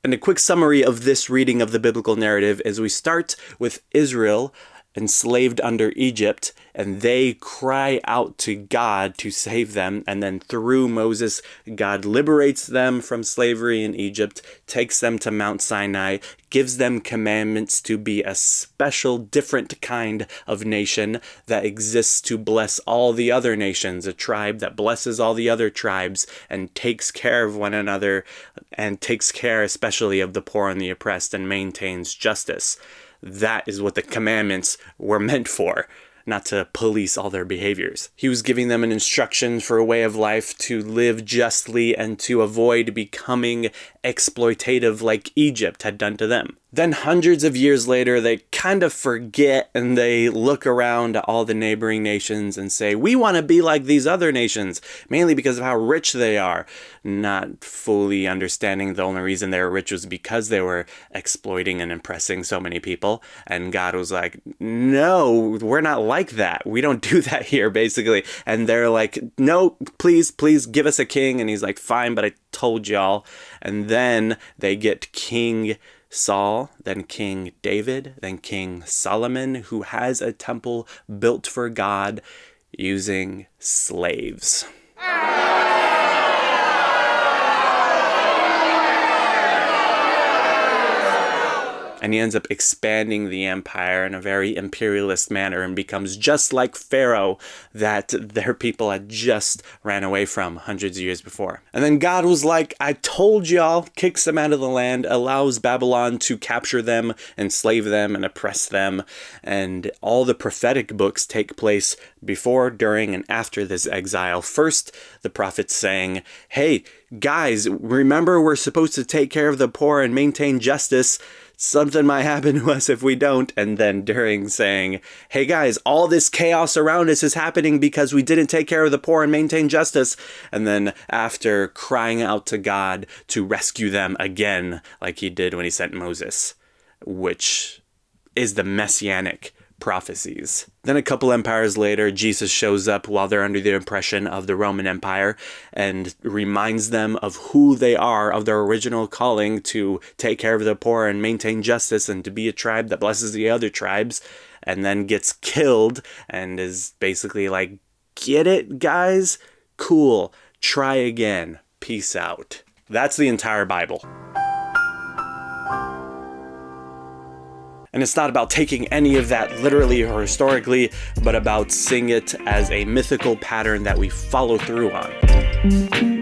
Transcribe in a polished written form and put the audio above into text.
And a quick summary of this reading of the biblical narrative is we start with Israel enslaved under Egypt, and they cry out to God to save them. And then through Moses, God liberates them from slavery in Egypt, takes them to Mount Sinai, gives them commandments to be a special, different kind of nation that exists to bless all the other nations, a tribe that blesses all the other tribes and takes care of one another and takes care especially of the poor and the oppressed and maintains justice. That is what the commandments were meant for, not to police all their behaviors. He was giving them an instruction for a way of life to live justly and to avoid becoming exploitative like Egypt had done to them. Then hundreds of years later, they kind of forget and they look around at all the neighboring nations and say, we want to be like these other nations, mainly because of how rich they are, not fully understanding the only reason they were rich was because they were exploiting and oppressing so many people. And God was like, no, we're not like that. We don't do that here, basically. And they're like, no, please give us a king. And he's like, fine, but I told y'all. And then they get King Saul, then King David, then King Solomon, who has a temple built for God using slaves. And he ends up expanding the empire in a very imperialist manner and becomes just like Pharaoh that their people had just ran away from hundreds of years before. And then God was like, I told y'all, kicks them out of the land, allows Babylon to capture them, enslave them, and oppress them. And all the prophetic books take place before, during, and after this exile. First, the prophets saying, hey, guys, remember we're supposed to take care of the poor and maintain justice. Something might happen to us if we don't. And then during saying, hey guys, all this chaos around us is happening because we didn't take care of the poor and maintain justice. And then after crying out to God to rescue them again, like he did when he sent Moses, which is the messianic prophecies. Then a couple empires later, Jesus shows up while they're under the oppression of the Roman Empire and reminds them of who they are, of their original calling to take care of the poor and maintain justice and to be a tribe that blesses the other tribes, and then gets killed and is basically like, get it, guys? Cool. Try again. Peace out. That's the entire Bible. And it's not about taking any of that literally or historically, but about seeing it as a mythical pattern that we follow through on.